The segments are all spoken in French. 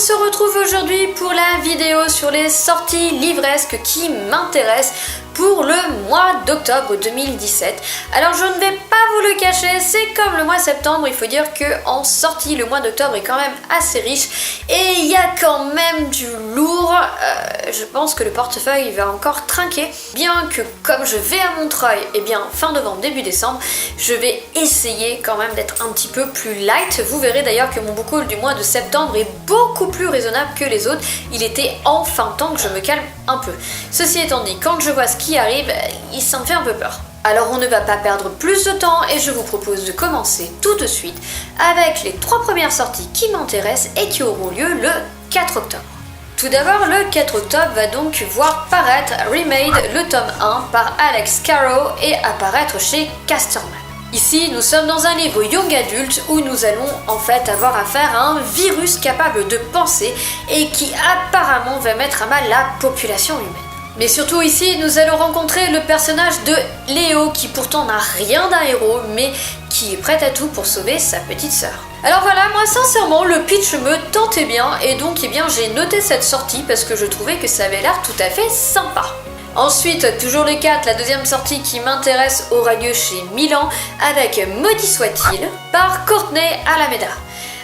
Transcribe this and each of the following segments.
se retrouve aujourd'hui pour la vidéo sur les sorties livresques qui m'intéressent pour le mois d'octobre 2017. Alors je ne vais pas vous le cacher, c'est comme le mois de septembre, il faut dire qu'en sortie le mois d'octobre est quand même assez riche et il y a quand même du lourd. Je pense que le portefeuille va encore trinquer, bien que comme je vais à Montreuil, et bien fin novembre, début décembre, je vais essayer quand même d'être un petit peu plus light. Vous verrez d'ailleurs que mon book haul du mois de septembre est beaucoup plus raisonnable que les autres. Il était enfin temps que je me calme un peu. Ceci étant dit, quand je vois ce qui arrive, ça me fait un peu peur. Alors on ne va pas perdre plus de temps et je vous propose de commencer tout de suite avec les 3 premières sorties qui m'intéressent et qui auront lieu le 4 octobre. Tout d'abord, le 4 octobre va donc voir paraître Remade, le tome 1 par Alex Carroll et apparaître chez Casterman. Ici, nous sommes dans un livre young adulte où nous allons en fait avoir affaire à un virus capable de penser et qui apparemment va mettre à mal la population humaine. Mais surtout ici, nous allons rencontrer le personnage de Léo qui pourtant n'a rien d'un héros mais qui est prêt à tout pour sauver sa petite sœur. Alors voilà, moi sincèrement le pitch me tentait bien et donc j'ai noté cette sortie parce que je trouvais que ça avait l'air tout à fait sympa. Ensuite, toujours le 4, la deuxième sortie qui m'intéresse aura lieu chez Milan avec Maudit soit-il par Courtney Alameda.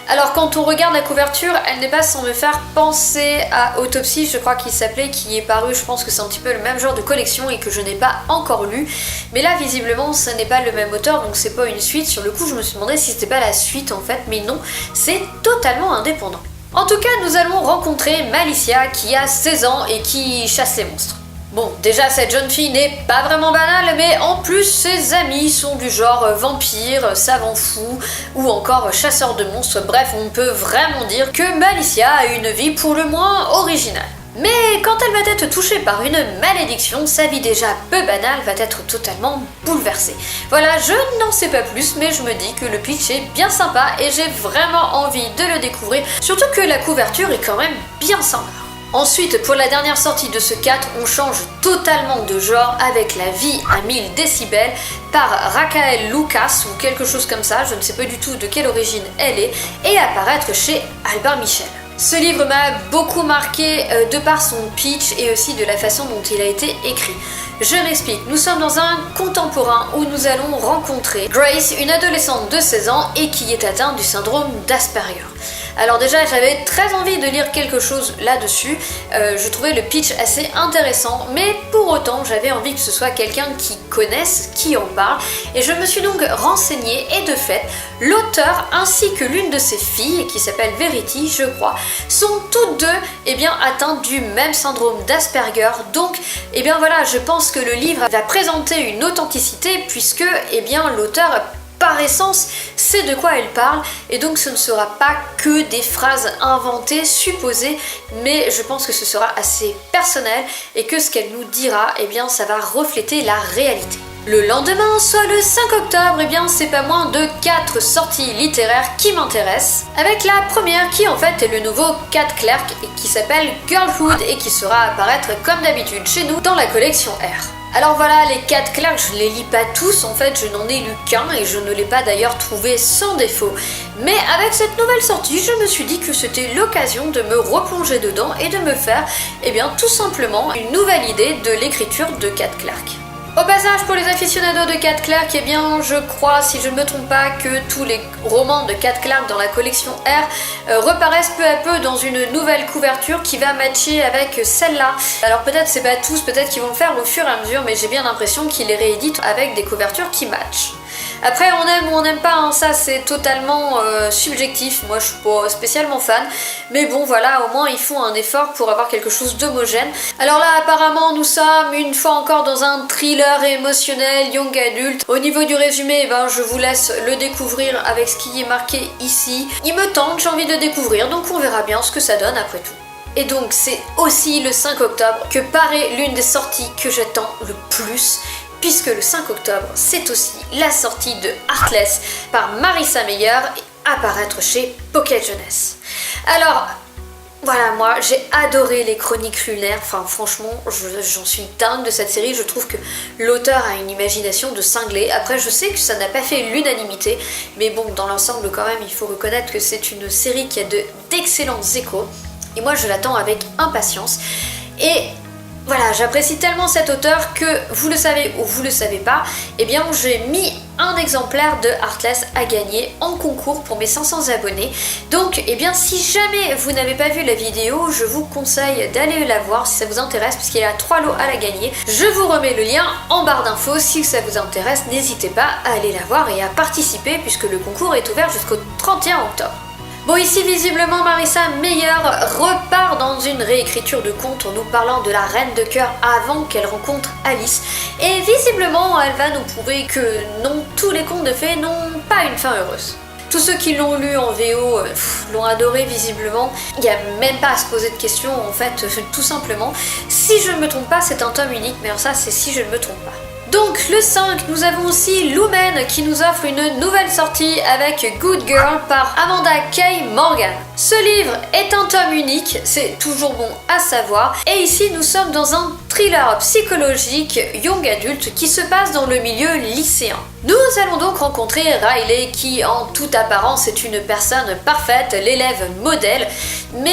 Alors quand on regarde la couverture, elle n'est pas sans me faire penser à Autopsy, je crois qu'il s'appelait, qui est paru, je pense que c'est un petit peu le même genre de collection et que je n'ai pas encore lu. Mais là visiblement ce n'est pas le même auteur, donc c'est pas une suite. Sur le coup je me suis demandé si c'était pas la suite en fait, mais non, c'est totalement indépendant. En tout cas nous allons rencontrer Malicia qui a 16 ans et qui chasse les monstres. Bon, déjà cette jeune fille n'est pas vraiment banale, mais en plus ses amis sont du genre vampire, savant fou ou encore chasseur de monstres. Bref, on peut vraiment dire que Malicia a une vie pour le moins originale. Mais quand elle va être touchée par une malédiction, sa vie déjà peu banale va être totalement bouleversée. Voilà, je n'en sais pas plus, mais je me dis que le pitch est bien sympa et j'ai vraiment envie de le découvrir, surtout que la couverture est quand même bien sympa. Ensuite, pour la dernière sortie de ce 4, on change totalement de genre avec La vie à 1000 décibels par Raquel Lucas ou quelque chose comme ça, je ne sais pas du tout de quelle origine elle est, et apparaître chez Albert Michel. Ce livre m'a beaucoup marqué de par son pitch et aussi de la façon dont il a été écrit. Je m'explique, nous sommes dans un contemporain où nous allons rencontrer Grace, une adolescente de 16 ans et qui est atteinte du syndrome d'Asperger. Alors déjà j'avais très envie de lire quelque chose là-dessus, je trouvais le pitch assez intéressant, mais pour autant j'avais envie que ce soit quelqu'un qui connaisse, qui en parle, et je me suis donc renseignée et de fait, l'auteur ainsi que l'une de ses filles, qui s'appelle Verity je crois, sont toutes deux atteintes du même syndrome d'Asperger, donc voilà, je pense que le livre va présenter une authenticité puisque l'auteur par essence sait de quoi elle parle et donc ce ne sera pas que des phrases inventées, supposées, mais je pense que ce sera assez personnel et que ce qu'elle nous dira, ça va refléter la réalité. Le lendemain, soit le 5 octobre, c'est pas moins de 4 sorties littéraires qui m'intéressent, avec la première qui en fait est le nouveau Cat Clerk qui s'appelle Girlhood et qui sera apparaître comme d'habitude chez nous dans la collection R. Alors voilà, les 4 Clerks, je les lis pas tous, en fait je n'en ai lu qu'un et je ne l'ai pas d'ailleurs trouvé sans défaut. Mais avec cette nouvelle sortie, je me suis dit que c'était l'occasion de me replonger dedans et de me faire tout simplement une nouvelle idée de l'écriture de 4 Clerks. Au passage, pour les aficionados de Cat Clerk, je crois, si je ne me trompe pas, que tous les romans de Cat Clerk dans la collection R reparaissent peu à peu dans une nouvelle couverture qui va matcher avec celle-là. Alors peut-être c'est pas tous, peut-être qu'ils vont le faire au fur et à mesure, mais j'ai bien l'impression qu'ils les rééditent avec des couvertures qui matchent. Après on aime ou on n'aime pas, ça c'est totalement subjectif, moi je suis pas spécialement fan, mais bon voilà, au moins ils font un effort pour avoir quelque chose d'homogène. Alors là apparemment nous sommes une fois encore dans un thriller émotionnel young adulte. Au niveau du résumé, je vous laisse le découvrir avec ce qui est marqué ici. Il me tente, j'ai envie de découvrir, donc on verra bien ce que ça donne après tout. Et donc c'est aussi le 5 octobre que paraît l'une des sorties que j'attends le plus, puisque le 5 octobre, c'est aussi la sortie de Heartless par Marissa Meyer et apparaître chez Pocket Jeunesse. Alors, voilà, moi j'ai adoré les Chroniques lunaires, franchement j'en suis dingue de cette série, je trouve que l'auteur a une imagination de cinglé. Après je sais que ça n'a pas fait l'unanimité, mais bon dans l'ensemble quand même il faut reconnaître que c'est une série qui a d'excellents échos. Et moi je l'attends avec impatience. Et voilà, j'apprécie tellement cet auteur que, vous le savez ou vous le savez pas, eh bien j'ai mis un exemplaire de Heartless à gagner en concours pour mes 500 abonnés. Donc, eh bien si jamais vous n'avez pas vu la vidéo, je vous conseille d'aller la voir si ça vous intéresse, puisqu'il y a 3 lots à la gagner. Je vous remets le lien en barre d'infos, si ça vous intéresse, n'hésitez pas à aller la voir et à participer, puisque le concours est ouvert jusqu'au 31 octobre. Bon, ici visiblement Marissa Meyer repart dans une réécriture de conte en nous parlant de la reine de cœur avant qu'elle rencontre Alice. Et visiblement elle va nous prouver que non, tous les contes de fées n'ont pas une fin heureuse. Tous ceux qui l'ont lu en VO l'ont adoré visiblement. Il n'y a même pas à se poser de questions en fait, tout simplement. Si je ne me trompe pas, c'est un tome unique, mais alors ça c'est si je ne me trompe pas. Donc le 5, nous avons aussi Lumen qui nous offre une nouvelle sortie avec Good Girl par Amanda Kay Morgan. Ce livre est un tome unique, c'est toujours bon à savoir, et ici nous sommes dans un thriller psychologique young adulte qui se passe dans le milieu lycéen. Nous allons donc rencontrer Riley qui en toute apparence est une personne parfaite, l'élève modèle, mais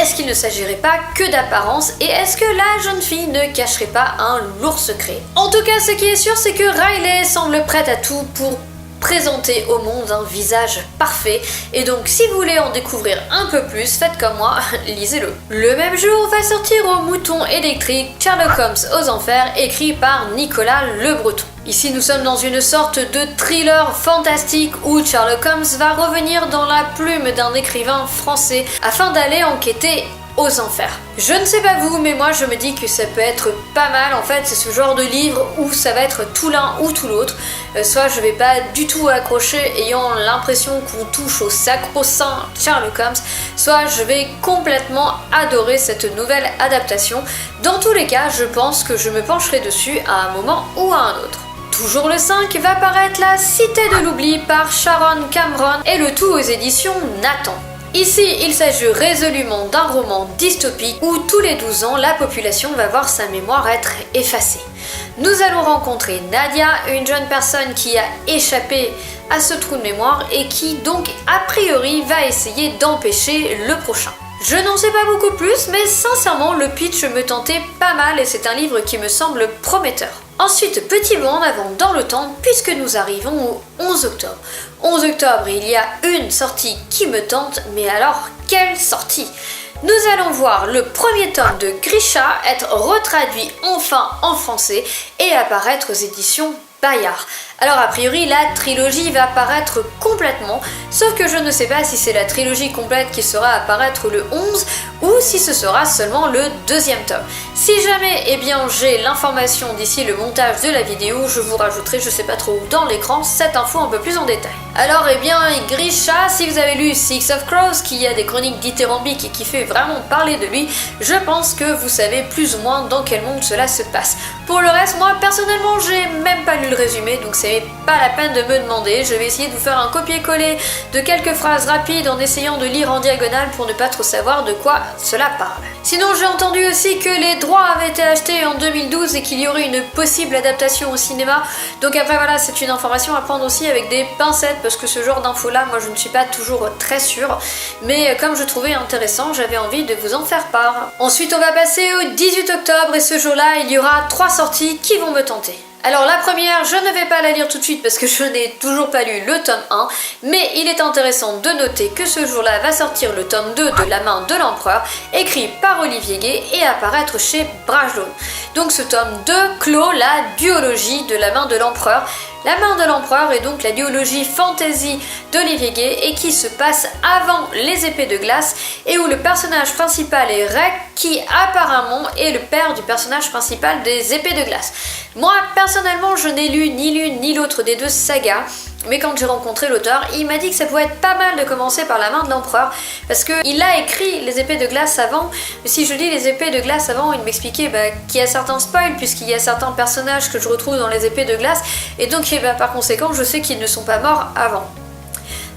est-ce qu'il ne s'agirait pas que d'apparence et est-ce que la jeune fille ne cacherait pas un lourd secret? En tout cas, ce qui est sûr, c'est que Riley semble prête à tout pour présenter au monde un visage parfait, et donc si vous voulez en découvrir un peu plus, faites comme moi, lisez-le. Le même jour va sortir au Mouton électrique Sherlock Holmes aux enfers, écrit par Nicolas Le Breton. Ici nous sommes dans une sorte de thriller fantastique où Sherlock Holmes va revenir dans la plume d'un écrivain français afin d'aller enquêter aux enfers. Je ne sais pas vous, mais moi je me dis que ça peut être pas mal. En fait, c'est ce genre de livre où ça va être tout l'un ou tout l'autre. Soit je vais pas du tout accrocher ayant l'impression qu'on touche au sacro-saint Sherlock Holmes, soit je vais complètement adorer cette nouvelle adaptation. Dans tous les cas, je pense que je me pencherai dessus à un moment ou à un autre. Toujours le 5 va paraître La Cité de l'Oubli par Sharon Cameron et le tout aux éditions Nathan. Ici, il s'agit résolument d'un roman dystopique où tous les 12 ans, la population va voir sa mémoire être effacée. Nous allons rencontrer Nadia, une jeune personne qui a échappé à ce trou de mémoire et qui donc a priori va essayer d'empêcher le prochain. Je n'en sais pas beaucoup plus, mais sincèrement le pitch me tentait pas mal et c'est un livre qui me semble prometteur. Ensuite, petit bond en avant dans le temps puisque nous arrivons au 11 octobre. 11 octobre, il y a une sortie qui me tente, mais alors quelle sortie! Nous allons voir le premier tome de Grisha être retraduit enfin en français et apparaître aux éditions Bayard. Alors a priori la trilogie va apparaître complètement, sauf que je ne sais pas si c'est la trilogie complète qui sera apparaître le 11 ou si ce sera seulement le deuxième tome. Si jamais eh bien j'ai l'information d'ici le montage de la vidéo, je vous rajouterai, je sais pas trop où dans l'écran, cette info un peu plus en détail. Alors eh bien Grisha, si vous avez lu Six of Crows qui a des chroniques dithyrambiques et qui fait vraiment parler de lui, je pense que vous savez plus ou moins dans quel monde cela se passe. Pour le reste, moi personnellement j'ai même pas lu le résumé, donc c'est pas la peine de me demander. Je vais essayer de vous faire un copier-coller de quelques phrases rapides en essayant de lire en diagonale pour ne pas trop savoir de quoi cela parle. Sinon j'ai entendu aussi que les droits avaient été achetés en 2012 et qu'il y aurait une possible adaptation au cinéma, donc après voilà, c'est une information à prendre aussi avec des pincettes parce que ce genre d'infos là, moi je ne suis pas toujours très sûre, mais comme je trouvais intéressant, j'avais envie de vous en faire part. Ensuite on va passer au 18 octobre et ce jour-là il y aura 3 sorties qui vont me tenter. Alors la première, je ne vais pas la lire tout de suite parce que je n'ai toujours pas lu le tome 1, mais il est intéressant de noter que ce jour-là va sortir le tome 2 de La main de l'empereur, écrit par Olivier Gay et apparaître chez Brajlon. Donc ce tome 2 clôt la duologie de La main de l'empereur. La main de l'empereur est donc la duologie fantasy d'Olivier Gay et qui se passe avant Les épées de glace et où le personnage principal est Rek qui apparemment est le père du personnage principal des épées de glace. Moi personnellement je n'ai lu ni l'une ni l'autre des deux sagas, mais quand j'ai rencontré l'auteur, il m'a dit que ça pouvait être pas mal de commencer par La main de l'empereur parce qu'il a écrit Les épées de glace avant, mais si je lis Les épées de glace avant, il m'expliquait qu'il y a certains spoils puisqu'il y a certains personnages que je retrouve dans Les épées de glace et donc par conséquent je sais qu'ils ne sont pas morts avant.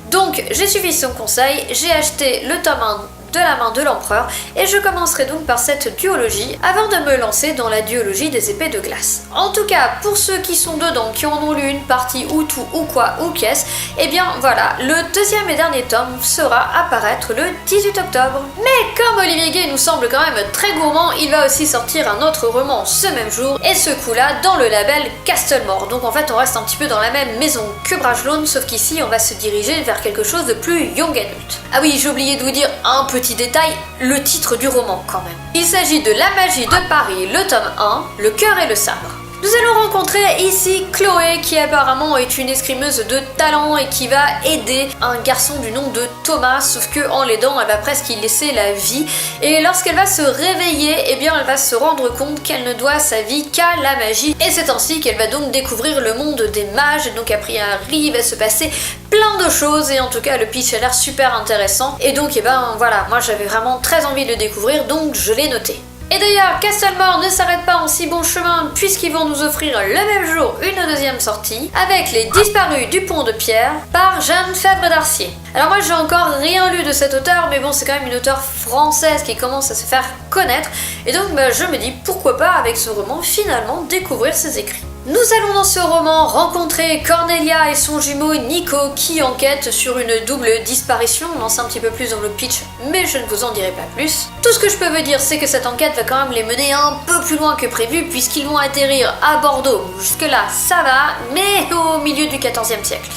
Donc j'ai suivi son conseil, j'ai acheté le tome 1 de la main de l'empereur, et je commencerai donc par cette duologie avant de me lancer dans la duologie des épées de glace. En tout cas, pour ceux qui sont dedans, qui en ont lu une partie ou tout ou quoi ou qu'est-ce, et bien voilà, le deuxième et dernier tome sera apparaître le 18 octobre. Mais comme Olivier Gay nous semble quand même très gourmand, il va aussi sortir un autre roman ce même jour, et ce coup-là dans le label Castlemore. Donc en fait on reste un petit peu dans la même maison que Brajlon, sauf qu'ici on va se diriger vers quelque chose de plus young adult. Ah oui, j'ai oublié de vous dire un petit détail, le titre du roman quand même. Il s'agit de La magie de Paris, le tome 1, Le cœur et le sabre. Nous allons rencontrer ici Chloé, qui apparemment est une escrimeuse de talent et qui va aider un garçon du nom de Thomas, sauf que en l'aidant, elle va presque y laisser la vie. Et lorsqu'elle va se réveiller, eh bien elle va se rendre compte qu'elle ne doit sa vie qu'à la magie. Et c'est ainsi qu'elle va donc découvrir le monde des mages, et donc a priori il va se passer plein de choses, et en tout cas le pitch a l'air super intéressant. Et donc eh ben voilà, moi j'avais vraiment très envie de le découvrir, donc je l'ai noté. Et d'ailleurs, Castlemore ne s'arrête pas en si bon chemin puisqu'ils vont nous offrir le même jour une deuxième sortie avec Les Disparus du Pont de Pierre par Jeanne Fèvre d'Arcier. Alors moi j'ai encore rien lu de cet auteur, mais bon c'est quand même une auteure française qui commence à se faire connaître, et donc je me dis pourquoi pas avec ce roman finalement découvrir ses écrits. Nous allons dans ce roman rencontrer Cornelia et son jumeau Nico qui enquêtent sur une double disparition. On en sait un petit peu plus dans le pitch, mais je ne vous en dirai pas plus. Tout ce que je peux vous dire, c'est que cette enquête va quand même les mener un peu plus loin que prévu, puisqu'ils vont atterrir à Bordeaux. Jusque là, ça va, mais au milieu du XIVe siècle.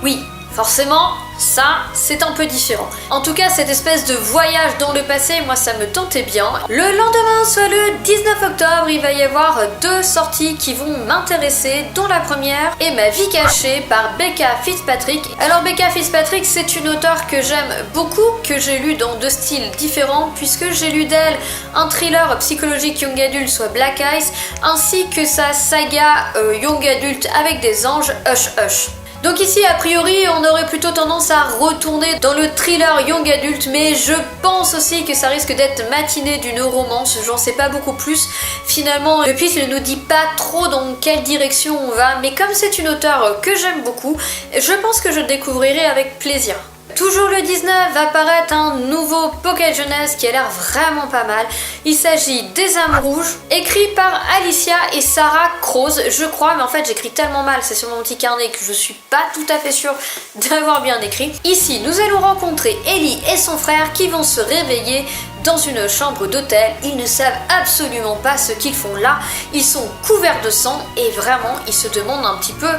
Oui, forcément, ça, c'est un peu différent. En tout cas, cette espèce de voyage dans le passé, moi, ça me tentait bien. Le lendemain, soit le 19 octobre, il va y avoir deux sorties qui vont m'intéresser, dont la première est Ma vie cachée par Becca Fitzpatrick. Alors, Becca Fitzpatrick, c'est une auteure que j'aime beaucoup, que j'ai lu dans deux styles différents, puisque j'ai lu d'elle un thriller psychologique young adulte, soit Black Eyes, ainsi que sa saga young adulte avec des anges, Hush Hush. Donc ici, a priori, on aurait plutôt tendance à retourner dans le thriller young adulte, mais je pense aussi que ça risque d'être matiné d'une romance, j'en sais pas beaucoup plus. Finalement, le pitch ne nous dit pas trop dans quelle direction on va, mais comme c'est une auteure que j'aime beaucoup, je pense que je le découvrirai avec plaisir. Toujours le 19 va paraître un nouveau pocket jeunesse qui a l'air vraiment pas mal. Il s'agit des âmes rouges, écrit par Alicia et Sarah Croze, je crois, mais en fait j'écris tellement mal, c'est sur mon petit carnet que je suis pas tout à fait sûre d'avoir bien écrit. Ici, nous allons rencontrer Ellie et son frère qui vont se réveiller dans une chambre d'hôtel. Ils ne savent absolument pas ce qu'ils font là, ils sont couverts de sang et vraiment ils se demandent un petit peu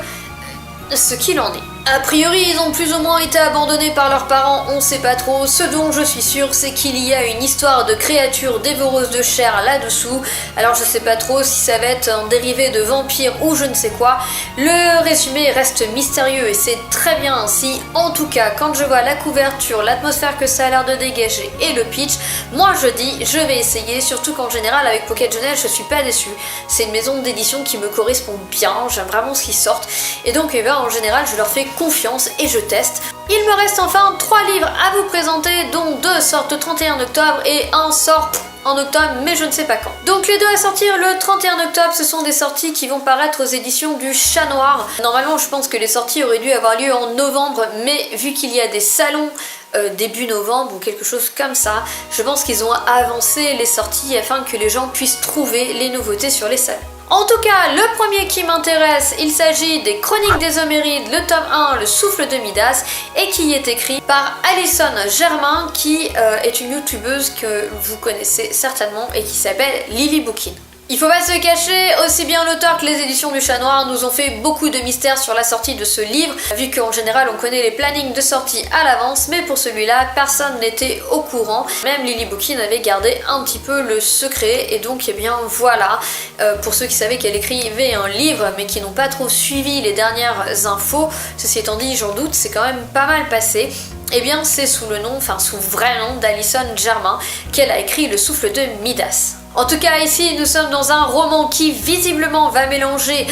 ce qu'il en est. A priori, ils ont plus ou moins été abandonnés par leurs parents, on sait pas trop. Ce dont je suis sûre, c'est qu'il y a une histoire de créatures dévoreuses de chair là-dessous. Alors je sais pas trop si ça va être un dérivé de vampire ou je ne sais quoi. Le résumé reste mystérieux et c'est très bien ainsi. En tout cas, quand je vois la couverture, l'atmosphère que ça a l'air de dégager et le pitch, moi je dis je vais essayer, surtout qu'en général avec Pocket Jeunesse je suis pas déçue. C'est une maison d'édition qui me correspond bien, j'aime vraiment ce qu'ils sortent. Et donc en général je leur fais confiance et je teste. Il me reste enfin 3 livres à vous présenter, dont 2 sortent le 31 octobre et un sort en octobre, mais je ne sais pas quand. Donc les deux à sortir le 31 octobre, ce sont des sorties qui vont paraître aux éditions du Chat Noir. Normalement, je pense que les sorties auraient dû avoir lieu en novembre, mais vu qu'il y a des salons début novembre ou quelque chose comme ça, je pense qu'ils ont avancé les sorties afin que les gens puissent trouver les nouveautés sur les salons. En tout cas, le premier qui m'intéresse, il s'agit des Chroniques des Homérides, le tome 1, Le Souffle de Midas, et qui est écrit par Alison Germain, qui est une youtubeuse que vous connaissez certainement et qui s'appelle Lily Bookin. Il faut pas se cacher, aussi bien l'auteur que les éditions du Chat Noir nous ont fait beaucoup de mystères sur la sortie de ce livre, vu qu'en général on connaît les plannings de sortie à l'avance, mais pour celui-là, personne n'était au courant. Même Lily Bookin avait gardé un petit peu le secret, et donc eh bien voilà, pour ceux qui savaient qu'elle écrivait un livre, mais qui n'ont pas trop suivi les dernières infos, ceci étant dit, j'en doute, c'est quand même pas mal passé. Eh bien c'est sous le nom, enfin sous vrai nom d'Alison Germain qu'elle a écrit Le Souffle de Midas. En tout cas, ici, nous sommes dans un roman qui visiblement va mélanger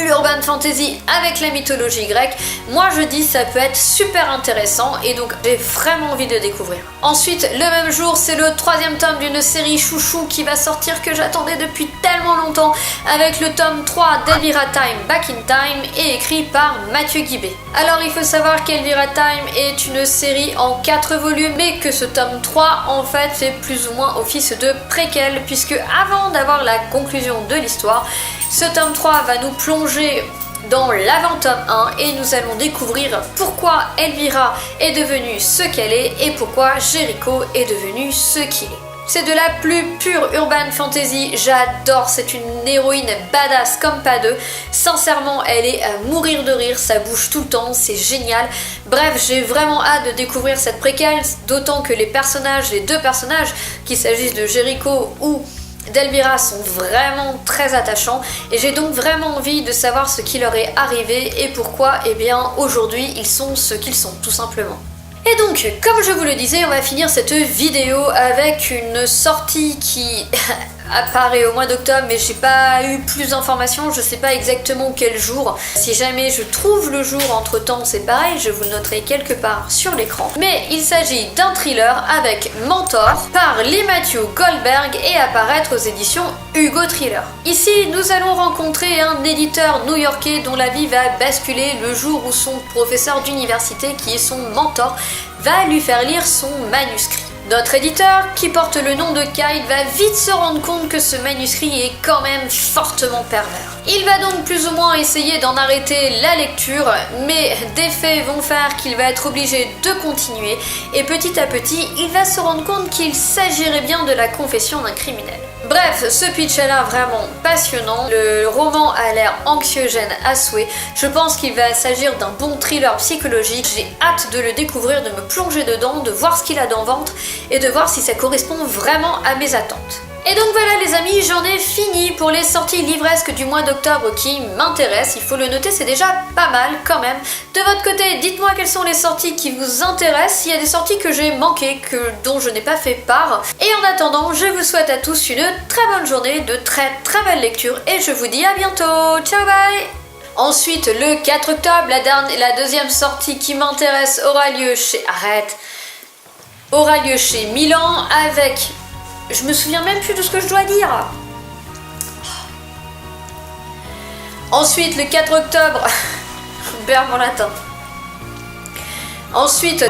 l'urban fantasy avec la mythologie grecque. Moi, je dis ça peut être super intéressant et donc j'ai vraiment envie de découvrir. Ensuite, le même jour, c'est le 3e tome d'une série chouchou qui va sortir que j'attendais depuis tellement longtemps avec le tome 3 d'Elvira Time Back in Time et écrit par Mathieu Guibé. Alors, il faut savoir qu'Elvira Time est une série en 4 volumes mais que ce tome 3 en fait fait plus ou moins office de préquel puisque avant d'avoir la conclusion de l'histoire, ce tome 3 va nous plonger dans l'avant-tome 1 et nous allons découvrir pourquoi Elvira est devenue ce qu'elle est et pourquoi Jericho est devenu ce qu'il est. C'est de la plus pure urban fantasy, j'adore, c'est une héroïne badass comme pas deux. Sincèrement, elle est à mourir de rire, ça bouge tout le temps, c'est génial. Bref, j'ai vraiment hâte de découvrir cette préquelle, d'autant que les deux personnages, qu'il s'agisse de Jericho ou d'Elvira, sont vraiment très attachants et j'ai donc vraiment envie de savoir ce qui leur est arrivé et pourquoi, eh bien, aujourd'hui, ils sont ce qu'ils sont, tout simplement. Et donc, comme je vous le disais, on va finir cette vidéo avec une sortie qui apparaît au mois d'octobre, mais j'ai pas eu plus d'informations, je sais pas exactement quel jour. Si jamais je trouve le jour entre temps, c'est pareil, je vous le noterai quelque part sur l'écran. Mais il s'agit d'un thriller avec Mentor par Lee Matthew Goldberg et apparaître aux éditions Hugo Thriller. Ici, nous allons rencontrer un éditeur new-yorkais dont la vie va basculer le jour où son professeur d'université, qui est son mentor, va lui faire lire son manuscrit. Notre éditeur, qui porte le nom de Kyle, va vite se rendre compte que ce manuscrit est quand même fortement pervers. Il va donc plus ou moins essayer d'en arrêter la lecture, mais des faits vont faire qu'il va être obligé de continuer, et petit à petit, il va se rendre compte qu'il s'agirait bien de la confession d'un criminel. Bref, ce pitch a l'air vraiment passionnant, le roman a l'air anxiogène à souhait, je pense qu'il va s'agir d'un bon thriller psychologique, j'ai hâte de le découvrir, de me plonger dedans, de voir ce qu'il a dans le ventre et de voir si ça correspond vraiment à mes attentes. Et donc voilà les amis, j'en ai fini pour les sorties livresques du mois d'octobre qui m'intéressent, il faut le noter, c'est déjà pas mal quand même. De votre côté, dites-moi quelles sont les sorties qui vous intéressent, s'il y a des sorties que j'ai manquées, dont je n'ai pas fait part. Et en attendant, je vous souhaite à tous une très bonne journée, de très belle lecture et je vous dis à bientôt, ciao bye. Ensuite, le 4 octobre, la deuxième sortie qui m'intéresse aura lieu chez Milan avec... Je me souviens même plus de ce que je dois dire. Ensuite, le 4 octobre... je perds mon latin. Ensuite...